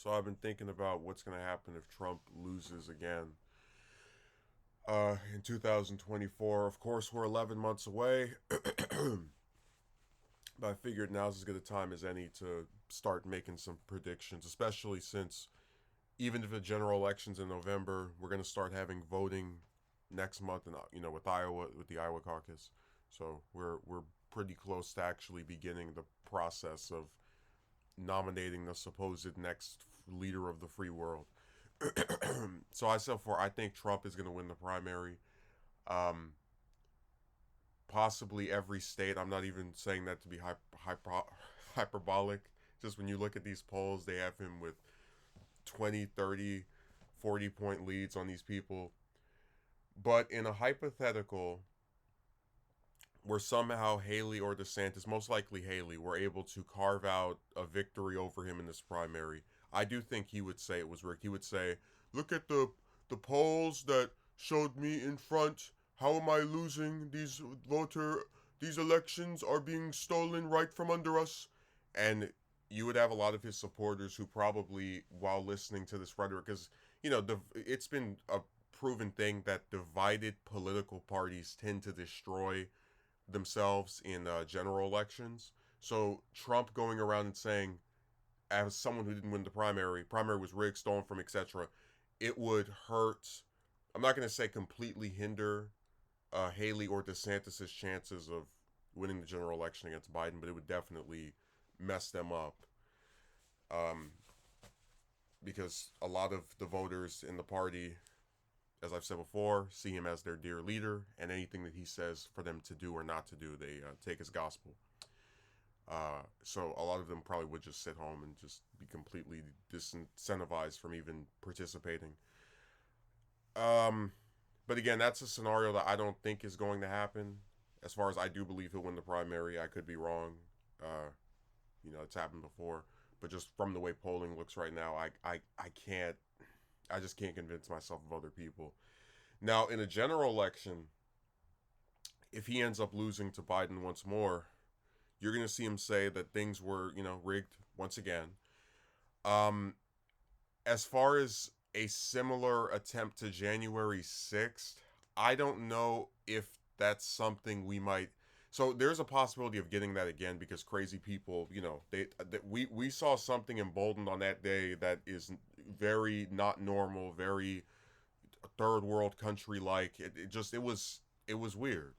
So I've been thinking about what's going to happen if Trump loses again in 2024. Of course, we're 11 months away, but I figured now's as good a time as any to start making some predictions, especially since even if the general election's in November, we're going to start having voting next month, and with Iowa, with the Iowa caucus. So we're pretty close to actually beginning the process of nominating the supposed next leader of the free world. So I said I think Trump is going to win the primary. Um, Possibly every state. I'm not even saying that to be hyperbolic. Just when you look at these polls, they have him with 20, 30, 40 point leads on these people. But in a hypothetical where somehow Haley or DeSantis, most likely Haley, were able to carve out a victory over him in this primary, I do think he would say it was rigged. He would say, "Look at the polls that showed me in front. How am I losing? These elections are being stolen right from under us." And you would have a lot of his supporters who probably, while listening to this rhetoric, because it's been a proven thing that divided political parties tend to destroy themselves in general elections. So Trump going around and saying, as someone who didn't win the primary was rigged, stolen from, etc., it would hurt. I'm not going to say completely hinder Haley or DeSantis' chances of winning the general election against Biden, but it would definitely mess them up. Um, because a lot of the voters in the party, as I've said before, see him as their dear leader, and anything that he says for them to do or not to do, they take as gospel. So a lot of them probably would just sit home and just be completely disincentivized from even participating. Um, but again, that's a scenario that I don't think is going to happen. As far as I do believe he'll win the primary, I could be wrong. Uh, it's happened before, but just from the way polling looks right now, I can't. I just can't convince myself of other people. Now, in a general election, if he ends up losing to Biden once more, you're going to see him say that things were, rigged once again. Um, as far as a similar attempt to January 6th, I don't know if that's something we might. So there's a possibility of getting that again because crazy people, we saw something emboldened on that day that is very not normal, very third world country like. It was weird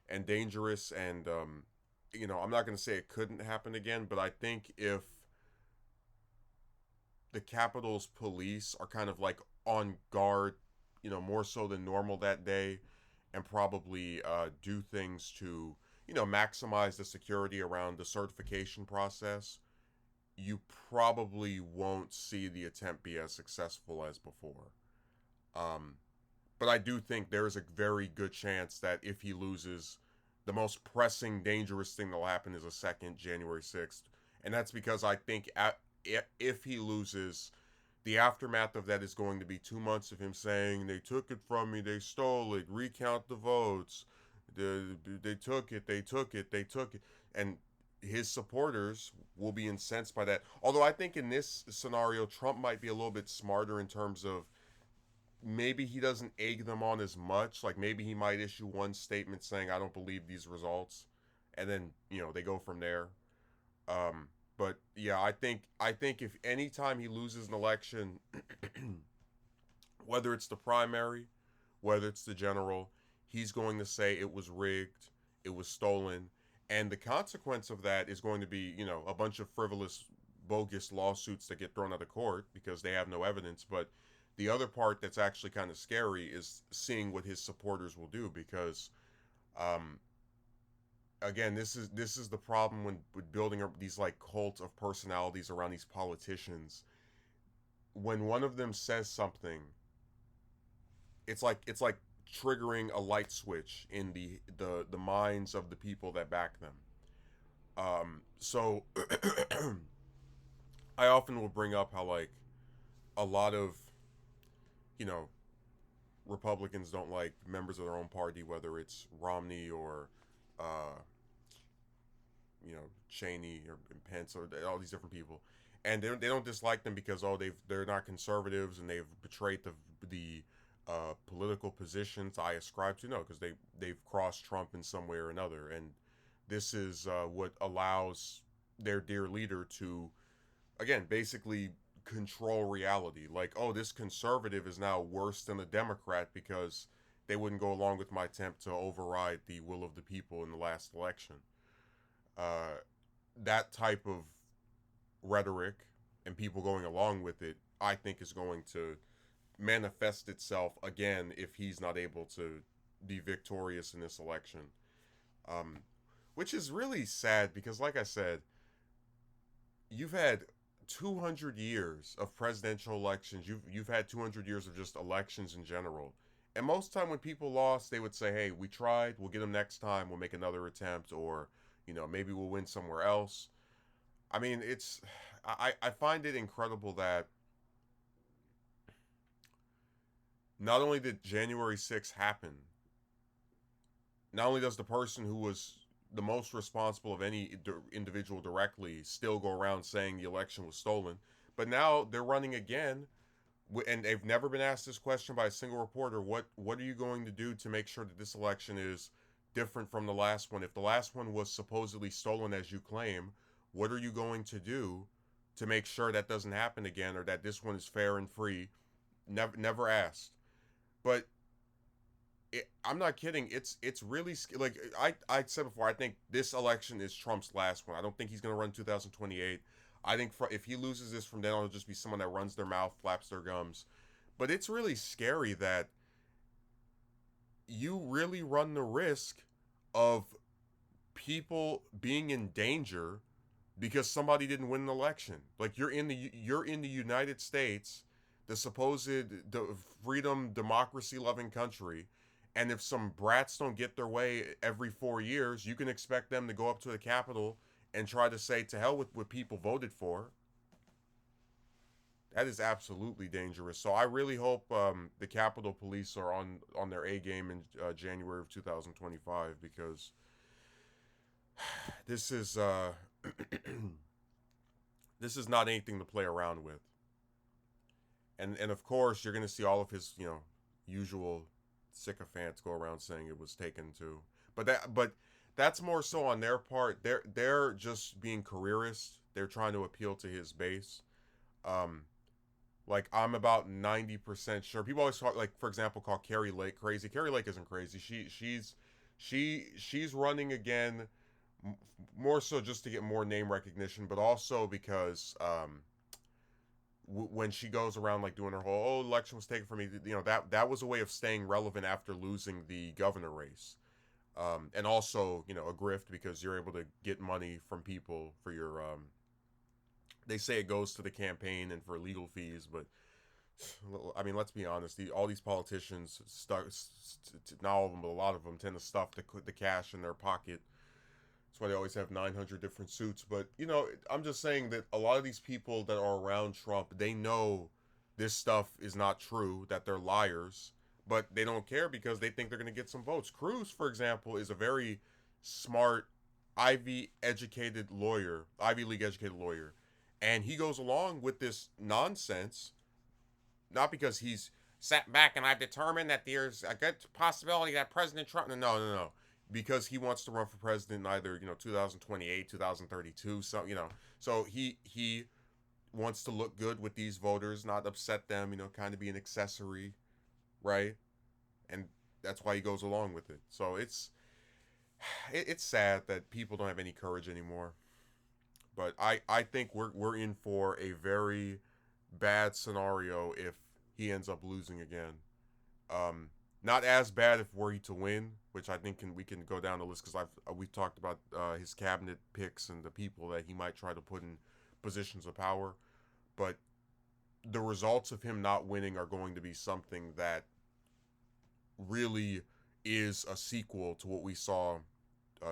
and dangerous, and I'm not going to say it couldn't happen again, but I think if the Capitol's police are kind of like on guard, more so than normal that day, and probably do things to, maximize the security around the certification process, you probably won't see the attempt be as successful as before. Um, but I do think there is a very good chance that if he loses, the most pressing, dangerous thing that will happen is a second January 6th. And that's because I think if he loses, the aftermath of that is going to be 2 months of him saying, "They took it from me, they stole it, recount the votes, they took it, they took it, they took it." And his supporters will be incensed by that. Although I think in this scenario, Trump might be a little bit smarter in terms of maybe he doesn't egg them on as much. Like maybe he might issue one statement saying, "I don't believe these results," and then they go from there. But yeah, I think if any time he loses an election, whether it's the primary, whether it's the general, he's going to say it was rigged, it was stolen, and the consequence of that is going to be a bunch of frivolous, bogus lawsuits that get thrown out of court because they have no evidence. But the other part that's actually kind of scary is seeing what his supporters will do because um, again, this is the problem when with building up these like cult of personalities around these politicians. When one of them says something, it's like triggering a light switch in the minds of the people that back them. So I often will bring up how like a lot of you know Republicans don't like members of their own party, whether it's Romney or Cheney or Pence or all these different people. and they don't dislike them because they're not conservatives and they've betrayed the political positions I ascribe to. No, because they've crossed Trump in some way or another, and this is what allows their dear leader to, again, basically control reality. Like, oh, this conservative is now worse than a Democrat because they wouldn't go along with my attempt to override the will of the people in the last election. Uh, that type of rhetoric and people going along with it, I think, is going to manifest itself again if he's not able to be victorious in this election. Um, which is really sad because, like I said, you've had 200 years of presidential elections. You've had 200 years of just elections in general. And most time when people lost, they would say, "Hey, we tried. We'll get them next time. We'll make another attempt, or maybe we'll win somewhere else." I mean, I find it incredible that not only did January 6th happen, not only does the person who was the most responsible of any individual directly still go around saying the election was stolen, but now they're running again, and they've never been asked this question by a single reporter. What are you going to do to make sure that this election is different from the last one? If the last one was supposedly stolen as you claim, what are you going to do to make sure that doesn't happen again, or that this one is fair and free? Never asked. But I'm not kidding. It's really like I said before. I think this election is Trump's last one. I don't think he's going to run 2028. I think if he loses this from then on, it'll just be someone that runs their mouth, flaps their gums. But it's really scary that you really run the risk of people being in danger because somebody didn't win an election. Like you're in the United States, the supposed freedom, democracy loving country, and if some brats don't get their way every 4 years, you can expect them to go up to the Capitol and try to say to hell with what people voted for. That is absolutely dangerous. So I really hope the Capitol Police are on their A game in January of 2025, because this is this is not anything to play around with. And of course you're gonna see all of his usual sycophants go around saying it was taken to, but that's more so on their part. They're just being careerists. They're trying to appeal to his base. Um, like I'm about 90% sure. People always talk, like, for example, call Carrie Lake crazy. Carrie Lake isn't crazy. She's running again, more so just to get more name recognition, but also because when she goes around like doing her whole election was taken from me, that was a way of staying relevant after losing the governor race. And also, a grift, because you're able to get money from people for your they say it goes to the campaign and for legal fees, but I mean, let's be honest. All these politicians, not all of them, but a lot of them, tend to stuff the cash in their pocket. That's why they always have 900 different suits. But I'm just saying that a lot of these people that are around Trump, they know this stuff is not true, that they're liars, but they don't care because they think they're going to get some votes. Cruz, for example, is a very smart Ivy League educated lawyer, and he goes along with this nonsense not because he's sat back and I've determined that there's a good possibility that President Trump. No, no, no, no. Because he wants to run for president in either 2028, 2032. So he wants to look good with these voters, not upset them. Kind of be an accessory, right? And that's why he goes along with it. So it's sad that people don't have any courage anymore. But I think we're in for a very bad scenario if he ends up losing again. Not as bad if were he to win, which I think we can go down the list, because we've talked about his cabinet picks and the people that he might try to put in positions of power. But the results of him not winning are going to be something that really is a sequel to what we saw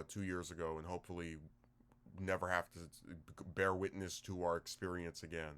2 years ago, and hopefully never have to bear witness to our experience again.